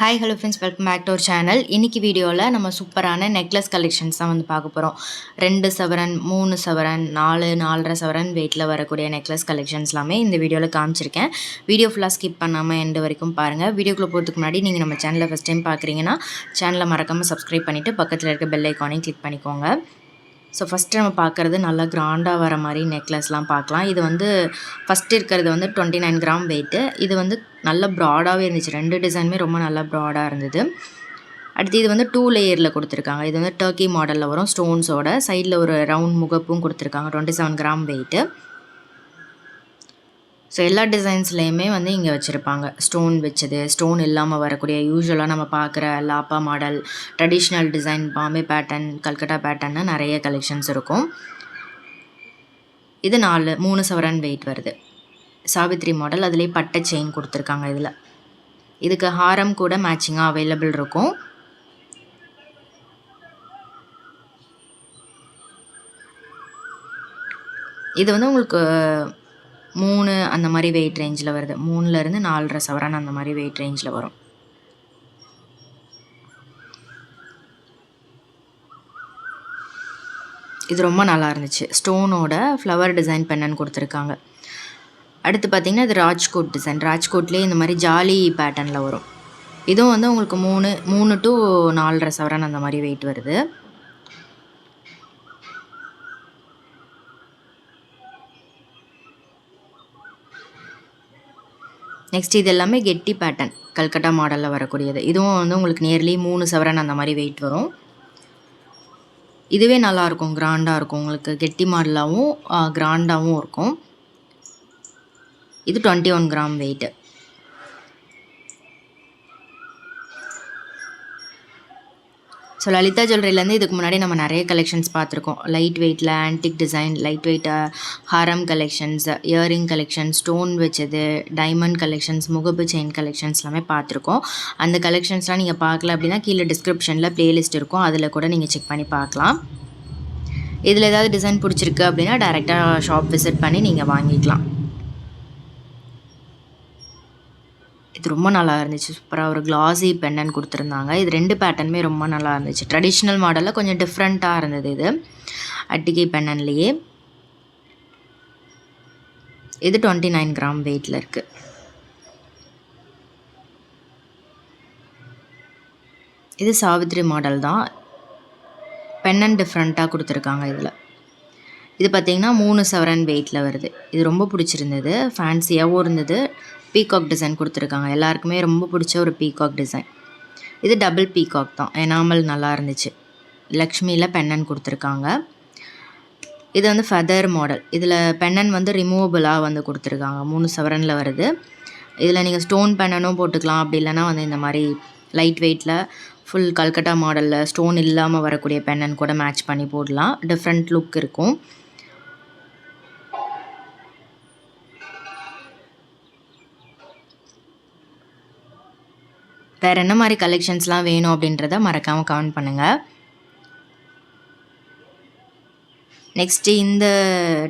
Hi hello friends, welcome back to our channel. இன்றைக்கி வீடியோவில் நம்ம சூப்பரான நெக்லஸ் கலெக்ஷன்ஸ் தான் வந்து பார்க்க போகிறோம். 2 சவரன், 3 சவரன், 4, 4.5 சவரன் வெயிட்டில் வரக்கூடிய நெக்லஸ் கலெக்ஷன்ஸ் எல்லாமே இந்த வீடியோவில் காமிச்சிருக்கேன். வீடியோ ஃபுல்லாக ஸ்கிப் பண்ணாமல் எண்டு வரைக்கும் பாருங்கள். வீடியோக்குள்ளே போகிறதுக்கு முன்னாடி நீங்கள் நம்ம சேனலை ஃபஸ்ட் டைம் பார்க்குறீங்கன்னா சேனலை மறக்காமல் சப்ஸ்கிரைப் பண்ணிவிட்டு பக்கத்தில் இருக்க பெல் ஐக்கானையும் கிளிக் பண்ணிக்கோங்க. ஸோ ஃபஸ்ட்டு நம்ம பார்க்குறது நல்லா கிராண்டாக வர மாதிரி நெக்லஸ்லாம் பார்க்கலாம். இது வந்து ஃபஸ்ட்டு இருக்கிறது வந்து 29 கிராம் வெயிட்டு. இது வந்து நல்ல ப்ராடாகவே இருந்துச்சு. 2 டிசைனுமே ரொம்ப நல்லா ப்ராடாக இருந்தது. அடுத்து இது வந்து 2 லேயரில் கொடுத்துருக்காங்க. இது வந்து டர்க்கி மாடலில் வரும், ஸ்டோன்ஸோட. சைடில் ஒரு ரவுண்ட் முகப்பும் கொடுத்துருக்காங்க. 27 கிராம் வெயிட்டு. ஸோ எல்லா டிசைன்ஸ்லேயுமே வந்து இங்கே வச்சுருப்பாங்க. ஸ்டோன் வச்சது, ஸ்டோன் இல்லாமல் வரக்கூடிய யூஸ்வலாக நம்ம பார்க்குற லாப்பா model, traditional design, Bombay pattern, Calcutta பேட்டர்ன்னு நிறைய கலெக்ஷன்ஸ் இருக்கும். இது 3 சவரன் வெயிட் வருது. சாவித்ரி மாடல், அதுலேயே பட்டை செயின் கொடுத்துருக்காங்க. இதில் இதுக்கு ஹாரம் கூட மேட்சிங்காக அவைலபிள் இருக்கும். இது வந்து உங்களுக்கு 3 அந்த மாதிரி வெயிட் ரேஞ்சில் வருது. 3லேருந்து 4.5 சவரன் அந்த மாதிரி வெயிட் ரேஞ்சில் வரும். இது ரொம்ப நல்லா இருந்துச்சு. ஸ்டோனோட ஃப்ளவர் டிசைன் பெண்ணன் கொடுத்துருக்காங்க. அடுத்து பார்த்திங்கன்னா இது ராஜ்கோட் டிசைன். ராஜ்கோட்லேயே இந்த மாதிரி ஜாலி பேட்டர்னில் வரும். இதுவும் வந்து உங்களுக்கு 3 to 4.5 சவரன் அந்த மாதிரி வெயிட் வருது. நெக்ஸ்ட் இது எல்லாமே கெட்டி பேட்டர்ன், கல்கட்டா மாடலில் வரக்கூடியது. இதுவும் வந்து உங்களுக்கு நியர்லி 3 சவரன் அந்த மாதிரி வெயிட் வரும். இதுவே நல்லாயிருக்கும், கிராண்டாக இருக்கும். உங்களுக்கு கெட்டி மாடலாகவும் கிராண்டாகவும் இருக்கும். இது 21 கிராம் வெயிட்டு. ஸோ லலிதா ஜுவல்லரிலேருந்து இதுக்கு முன்னாடி நம்ம நிறைய கலெக்ஷன்ஸ் பார்த்துருக்கோம். லைட் வெயிட்டில் ஆன்டிக் டிசைன், லைட் வெயிட் ஹாரம் கலெக்ஷன்ஸ், இயரிங் கலெக்ஷன்ஸ், ஸ்டோன் வச்சது, டைமண்ட் கலெக்ஷன்ஸ், முகப்பு செயின் கலெக்ஷன்ஸ் எல்லாமே பார்த்துருக்கோம். அந்த கலெக்ஷன்ஸ்லாம் நீங்கள் பார்க்கல அப்படின்னா கீழே டிஸ்கிரிப்ஷனில் ப்ளேலிஸ்ட் இருக்கும், அதில் கூட நீங்கள் செக் பண்ணி பார்க்கலாம். இதில் ஏதாவது டிசைன் பிடிச்சிருக்கு அப்படின்னா டைரெக்டாக ஷாப் விசிட் பண்ணி நீங்கள் வாங்கிக்கலாம். இது ரொம்ப நல்லா இருந்துச்சு. சூப்பராக ஒரு கிளாஸி பெண்ணன் கொடுத்துருந்தாங்க. இது 2 பேட்டர்னுமே ரொம்ப நல்லா இருந்துச்சு. ட்ரெடிஷ்னல் மாடலில் கொஞ்சம் டிஃப்ரெண்ட்டாக இருந்தது. இது அட்டிகை பெண்ணன்லேயே. இது 29 கிராம் வெயிட்டில் இருக்குது. இது சாவித்ரி மாடல் தான். பெண்ணன் டிஃப்ரெண்ட்டாக கொடுத்துருக்காங்க. இதில் இது பார்த்திங்கன்னா 3 சவரன் வெயிட்டில் வருது. இது ரொம்ப பிடிச்சிருந்தது, ஃபேன்சியாகவும் இருந்தது. பீகாக் டிசைன் கொடுத்துருக்காங்க. எல்லாருக்குமே ரொம்ப பிடிச்ச ஒரு பீகாக் டிசைன். இது டபுள் பீகாக் தான். எனாமல் நல்லா இருந்துச்சு. லக்ஷ்மியில் பெண்ணன் கொடுத்துருக்காங்க. இது வந்து ஃபெதர் மாடல். இதில் பெண்ணன் வந்து ரிமூவபிளாக வந்து கொடுத்துருக்காங்க. 3 சவரனில் வருது. இதில் நீங்கள் ஸ்டோன் பெண்ணனும் போட்டுக்கலாம். அப்படி இல்லைனா வந்து இந்த மாதிரி லைட் வெயிட்டில் ஃபுல் கல்கட்டா மாடலில் ஸ்டோன் இல்லாமல் வரக்கூடிய பெண்ணன் கூட மேட்ச் பண்ணி போடலாம். டிஃப்ரெண்ட் லுக் இருக்கும். வேறு என்ன மாதிரி கலெக்ஷன்ஸ்லாம் வேணும் அப்படின்றத மறக்காமல் கமெண்ட் பண்ணுங்கள். நெக்ஸ்ட்டு இந்த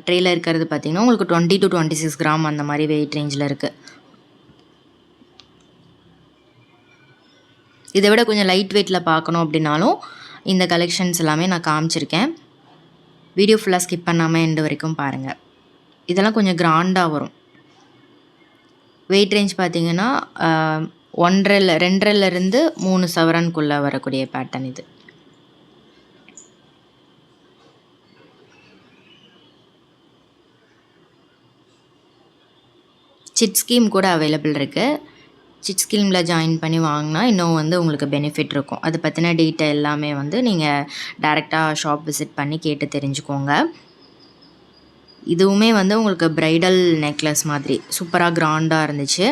ட்ரேயில் இருக்கிறது பார்த்திங்கன்னா உங்களுக்கு 20 to 26 கிராம் அந்த மாதிரி வெயிட் ரேஞ்சில் இருக்குது. இதை விட கொஞ்சம் லைட் வெயிட்டில் பார்க்கணும் அப்படின்னாலும் இந்த கலெக்ஷன்ஸ் எல்லாமே நான் காமிச்சிருக்கேன். வீடியோ ஃபுல்லாக ஸ்கிப் பண்ணாமல் எண்டு வரைக்கும் பாருங்கள். இதெல்லாம் கொஞ்சம் கிராண்டாக வரும். வெயிட் ரேஞ்ச் பார்த்திங்கன்னா 2.5லேருந்து 3 சவரனுக்குள்ளே வரக்கூடிய பேட்டர்ன் இது. சிட் ஸ்கீம் கூட அவைலபிள் இருக்குது. சிட் ஸ்கீமில் ஜாயின் பண்ணி வாங்கினா இன்னும் வந்து உங்களுக்கு பெனிஃபிட் இருக்கும். அதை பற்றின டீட்டெயில் எல்லாமே வந்து நீங்கள் டைரெக்டாக ஷாப் விசிட் பண்ணி கேட்டு தெரிஞ்சுக்கோங்க. இதுவுமே வந்து உங்களுக்கு ப்ரைடல் நெக்லஸ் மாதிரி சூப்பராக கிராண்டாக இருந்துச்சு.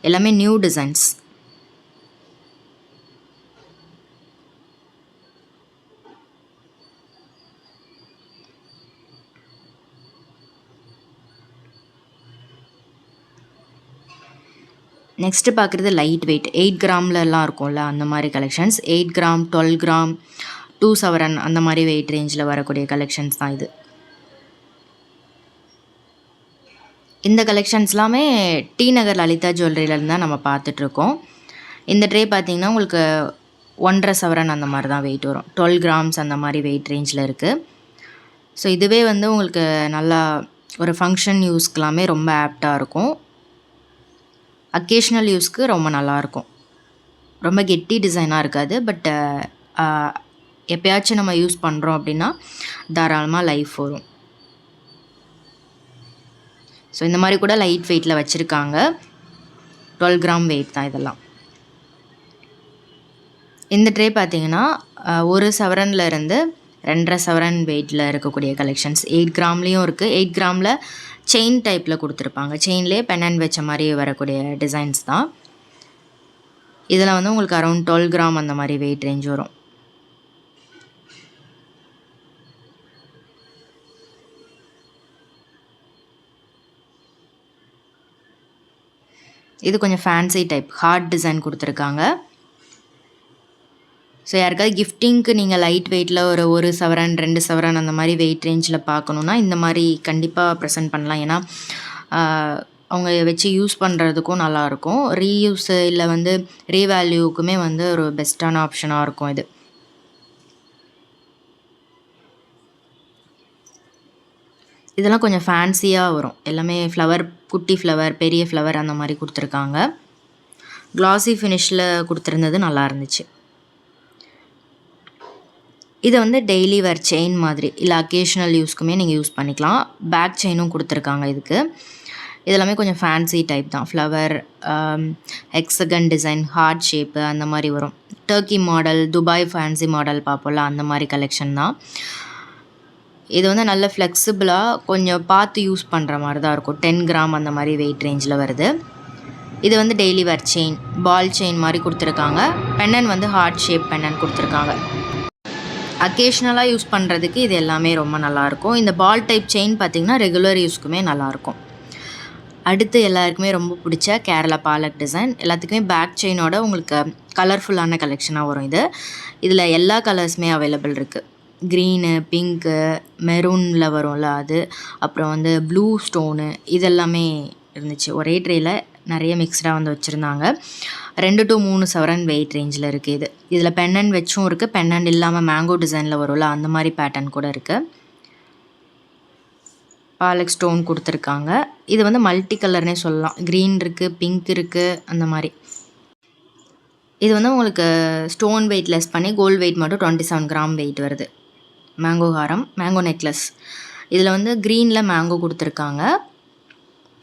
எல்லாமே நியூ டிசைன்ஸ். நெக்ஸ்ட்டு பார்க்குறது லைட் வெயிட் 8 கிராம்லலாம் இருக்கும்ல, அந்த மாதிரி கலெக்ஷன்ஸ். 8 கிராம், 12 கிராம், 2 சவரன் அந்த மாதிரி வெயிட் ரேஞ்சில் வரக்கூடிய கலெக்ஷன்ஸ் தான் இது. இந்த கலெக்ஷன்ஸ்லாமே டி நகர் லலிதா ஜுவல்லரியிலேருந்து தான் நம்ம பார்த்துட்ருக்கோம். இந்த ட்ரே பார்த்தீங்கன்னா உங்களுக்கு 1.5 சவரன் அந்த மாதிரி தான் வெயிட் வரும். 12 கிராம்ஸ் அந்த மாதிரி வெயிட் ரேஞ்சில் இருக்குது. ஸோ இதுவே வந்து உங்களுக்கு நல்லா ஒரு ஃபங்க்ஷன் யூஸ்க்கெல்லாமே ரொம்ப ஆப்டாக இருக்கும். அக்கேஷ்னல் யூஸ்க்கு ரொம்ப நல்லாயிருக்கும். ரொம்ப கெட்டி டிசைனாக இருக்காது. பட் எப்போயாச்சும் நம்ம யூஸ் பண்ணுறோம் அப்படின்னா தாராளமாக லைஃப் வரும். ஸோ இந்த மாதிரி கூட லைட் வெயிட்டில் வச்சுருக்காங்க. 12 கிராம் வெயிட் தான் இதெல்லாம். இந்த ட்ரே பார்த்தீங்கன்னா 1 சவரன்லேருந்து 2.5 சவரன் வெயிட்டில் இருக்கக்கூடிய கலெக்ஷன்ஸ் 8 கிராம்லேயும் இருக்குது. 8 கிராமில் செயின் டைப்பில் கொடுத்துருப்பாங்க. செயின்லேயே பெண்ணன் வச்ச மாதிரி வரக்கூடிய டிசைன்ஸ் தான். இதில் வந்து உங்களுக்கு அரௌண்ட் 12 கிராம் அந்த மாதிரி வெயிட் ரேஞ்ச் வரும். இது கொஞ்சம் ஃபேன்சி டைப் ஹார்ட் டிசைன் கொடுத்துருக்காங்க. ஸோ யாருக்காவது கிஃப்டிங்க்கு நீங்கள் லைட் வெயிட்டில் ஒரு சவரன் 2 சவரன் அந்த மாதிரி வெயிட் ரேஞ்சில் பார்க்கணுன்னா இந்த மாதிரி கண்டிப்பாக ப்ரெசென்ட் பண்ணலாம். ஏன்னா அவங்க வச்சு யூஸ் பண்ணுறதுக்கும் நல்லாயிருக்கும். ரீயூஸு இல்லை வந்து ரீவேல்யூக்குமே வந்து ஒரு பெஸ்ட்டான ஆப்ஷனாக இருக்கும் இது. இதெல்லாம் கொஞ்சம் ஃபேன்சியாக வரும். எல்லாமே ஃப்ளவர், குட்டி ஃப்ளவர், பெரிய ஃப்ளவர் அந்த மாதிரி கொடுத்துருக்காங்க. க்ளாஸி ஃபினிஷில் கொடுத்துருந்தது நல்லா இருந்துச்சு. இதை வந்து டெய்லி வேர் செயின் மாதிரி இல்லை அக்கேஷ்னல் யூஸ்க்குமே நீங்கள் யூஸ் பண்ணிக்கலாம். பேக் செயினும் கொடுத்துருக்காங்க இதுக்கு. இதெல்லாமே கொஞ்சம் ஃபேன்சி டைப் தான். Flower, hexagon design, heart shape அந்த மாதிரி வரும். Turkey model, Dubai fancy model பார்ப்போம்ல அந்த மாதிரி கலெக்ஷன் தான். இது வந்து நல்ல ஃப்ளெக்சிபிளாக கொஞ்சம் பார்த்து யூஸ் பண்ணுற மாதிரி தான் இருக்கும். 10 கிராம் அந்த மாதிரி வெயிட் ரேஞ்சில் வருது. இது வந்து daily wear chain, ball chain மாதிரி கொடுத்துருக்காங்க. பெண்ணன் வந்து ஹார்ட் ஷேப் பெண்ணன் கொடுத்துருக்காங்க. அக்கேஷ்னலாக யூஸ் பண்ணுறதுக்கு இது எல்லாமே ரொம்ப நல்லாயிருக்கும். இந்த பால் டைப் செயின் பார்த்திங்கன்னா ரெகுலர் யூஸ்க்குமே நல்லாயிருக்கும். அடுத்து எல்லாருக்குமே ரொம்ப பிடிச்ச கேரளா பாலக் டிசைன். எல்லாத்துக்குமே பேக் செயினோட உங்களுக்கு கலர்ஃபுல்லான கலெக்ஷனாக வரும் இது. இதில் எல்லா கலர்ஸுமே அவைலபிள் இருக்குது. க்ரீனு, பிங்க்கு, மெரூனில் வரும்ல அது, அப்புறம் வந்து ப்ளூ ஸ்டோனு, இதெல்லாமே இருந்துச்சு. ஒரே ட்ரேயில் நிறைய மிக்ஸ்டாக வந்து வச்சுருந்தாங்க. 2 to 3 சவரன் வெயிட் ரேஞ்சில் இருக்குது இது. இதில் பெண்ணன் வச்சும் இருக்குது, பெண்ணன் இல்லாமல் மேங்கோ டிசைனில் வரும்ல அந்த மாதிரி பேட்டர்ன் கூட இருக்குது. பாலக் ஸ்டோன் கொடுத்துருக்காங்க. இது வந்து மல்டி கலர்னே சொல்லலாம். க்ரீன் இருக்குது, பிங்க் இருக்குது, அந்த மாதிரி. இது வந்து உங்களுக்கு ஸ்டோன் வெயிட் லெஸ் பண்ணி கோல்டு வெயிட் மட்டும் 27 கிராம் வெயிட் வருது. மேங்கோ ஹாரம், மேங்கோ நெக்லஸ். இதில் வந்து க்ரீனில் மேங்கோ கொடுத்துருக்காங்க,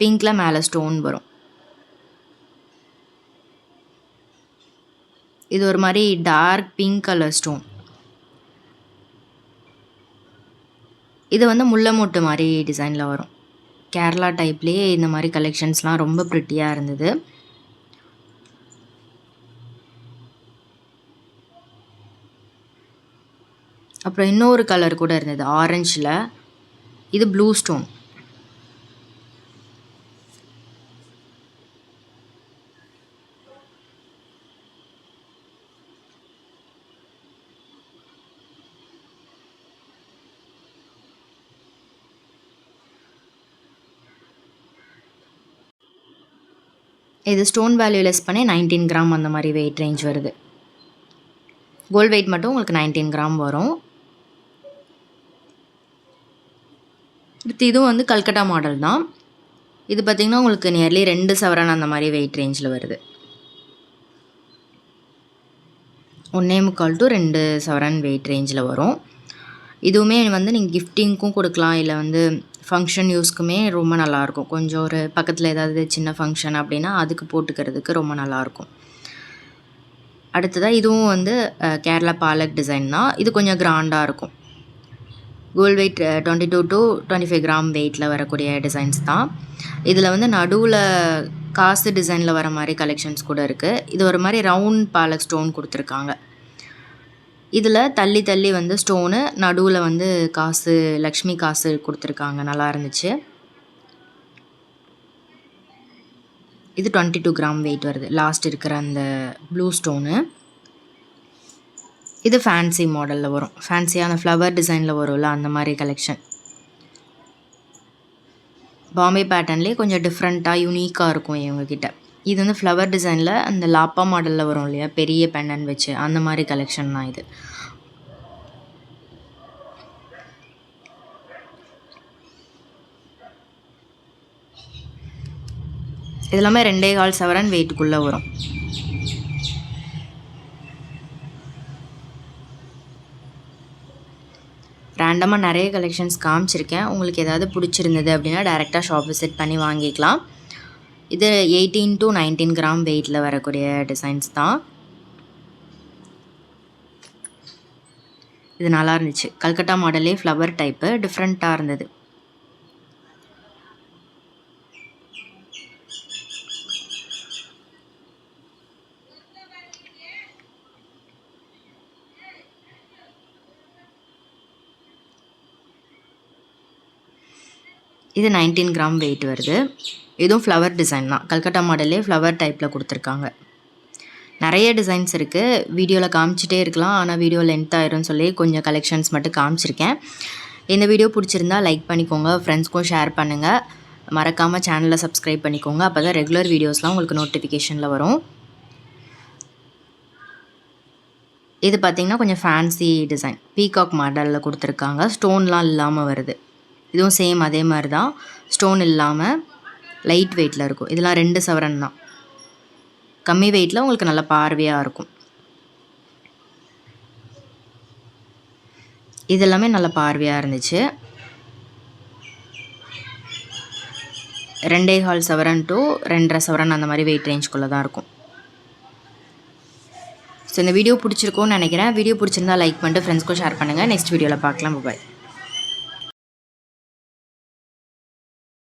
பிங்க்கில் மேலே ஸ்டோன் வரும். இது ஒரு மாதிரி டார்க் பிங்க் கலர் ஸ்டோன். இது வந்து முல்லை மொட்டு மாதிரி டிசைனில் வரும். கேரளா டைப்லேயே இந்த மாதிரி கலெக்ஷன்ஸ்லாம் ரொம்ப ப்ரிட்டியாக இருந்தது. அப்புறம் இன்னொரு கலர் கூட இருந்தது ஆரஞ்சில். இது ப்ளூ ஸ்டோன். இது ஸ்டோன் வேல்யூ லெஸ் பண்ணி 19 கிராம் அந்த மாதிரி வெயிட் ரேஞ்ச் வருது. கோல்டு வெயிட் மட்டும் உங்களுக்கு 19 கிராம் வரும். அடுத்து இதுவும் வந்து கல்கட்டா மாடல் தான். இது பார்த்திங்கன்னா உங்களுக்கு நியர்லி 2 சவரன் அந்த மாதிரி வெயிட் ரேஞ்சில் வருது. 1.25 to 2 சவரன் வெயிட் ரேஞ்சில் வரும். இதுவுமே வந்து நீங்கள் கிஃப்டிங்க்கும் கொடுக்கலாம், இல்லை வந்து ஃபங்க்ஷன் யூஸ்க்குமே ரொம்ப நல்லாயிருக்கும். கொஞ்சம் ஒரு பக்கத்தில் ஏதாவது சின்ன ஃபங்க்ஷன் அப்படின்னா அதுக்கு போட்டுக்கிறதுக்கு ரொம்ப நல்லாயிருக்கும். அடுத்ததாக இதுவும் வந்து கேரளா பாலக் டிசைன் தான். இது கொஞ்சம் கிராண்டாக இருக்கும். கோல்டு வெயிட் 22 to 25 கிராம் வெயிட்டில் வரக்கூடிய டிசைன்ஸ் தான். இதில் வந்து நடுவில் காசு டிசைனில் வர மாதிரி கலெக்ஷன்ஸ் கூட இருக்குது. இது ஒரு மாதிரி ரவுண்ட் பாலக் ஸ்டோன் கொடுத்துருக்காங்க. இதில் தள்ளி தள்ளி வந்து ஸ்டோனு, நடுவில் வந்து காசு, லக்ஷ்மி காசு கொடுத்துருக்காங்க. நல்லா இருந்துச்சு. இது 22 கிராம் வெயிட் வருது. லாஸ்ட் இருக்கிற அந்த ப்ளூ ஸ்டோனு. இது ஃபேன்சி மாடலில் வரும். ஃபேன்சியான ஃப்ளவர் டிசைனில் வரும்ல அந்த மாதிரி கலெக்ஷன். பாம்பே பேட்டர்ன்லேயே கொஞ்சம் டிஃப்ரெண்ட்டாக யூனிக்காக இருக்கும் இவங்கக்கிட்ட. இது வந்து ஃப்ளவர் டிசைனில் அந்த லாப்பா மாடலில் வரும் இல்லையா, பெரிய பெண்டன் வச்சு அந்த மாதிரி கலெக்ஷன் தான் இது. இது எல்லாமே 2.25 சவரன் வெயிட்டுக்குள்ளே வரும். ரேண்டமாக நிறைய கலெக்ஷன்ஸ் காமிச்சிருக்கேன். உங்களுக்கு ஏதாவது பிடிச்சிருந்தது அப்படின்னா டேரெக்டாக ஷாப் விசிட் பண்ணி வாங்கிக்கலாம். இது 18 to 19 கிராம் வெயிட்டில் வரக்கூடிய டிசைன்ஸ் தான். இது நல்லா இருந்துச்சு. கல்கட்டா மாடலே ஃப்ளவர் டைப்பு டிஃப்ரெண்ட்டாக இருந்தது. இது 19 கிராம் வெயிட் வருது. இதுவும் ஃப்ளவர் டிசைன் தான். கல்கட்டா மாடலே ஃப்ளவர் டைப்பில் கொடுத்துருக்காங்க. நிறைய டிசைன்ஸ் இருக்குது. வீடியோவில் காமிச்சிட்டே இருக்கலாம், ஆனால் வீடியோ லென்த் ஆயிரும்னு சொல்லி கொஞ்சம் கலெக்ஷன்ஸ் மட்டும் காமிச்சிருக்கேன். இந்த வீடியோ பிடிச்சிருந்தா லைக் பண்ணிக்கோங்க, ஃப்ரெண்ட்ஸ்க்கும் ஷேர் பண்ணுங்கள். மறக்காமல் சேனலை சப்ஸ்கிரைப் பண்ணிக்கோங்க. அப்போ தான் ரெகுலர் வீடியோஸ்லாம் உங்களுக்கு நோட்டிஃபிகேஷனில் வரும். இது பார்த்திங்கன்னா கொஞ்சம் ஃபேன்சி டிசைன், பீகாக் மாடலில் கொடுத்துருக்காங்க. ஸ்டோன்லாம் இல்லாமல் வருது. இதுவும் சேம் அதே மாதிரி தான், ஸ்டோன் இல்லாமல் லைட் வெயிட்டில் இருக்கும். இதெல்லாம் 2 சவரன் தான். கம்மி வெயிட்டில் உங்களுக்கு நல்ல பார்வையாக இருக்கும். இதெல்லாமே நல்ல பார்வையாக இருந்துச்சு. 2.25 சவரன் to 2.5 சவரன் அந்த மாதிரி வெயிட் ரேஞ்சுக்குள்ளே தான் இருக்கும். ஸோ இந்த வீடியோ பிடிச்சிருக்கும்னு நினைக்கிறேன். வீடியோ பிடிச்சிருந்தா லைக் பண்ணிட்டு ஃப்ரெண்ட்ஸ்க்கும் ஷேர் பண்ணுங்கள். நெக்ஸ்ட் வீடியோவில் பார்க்கலாம். பாய்.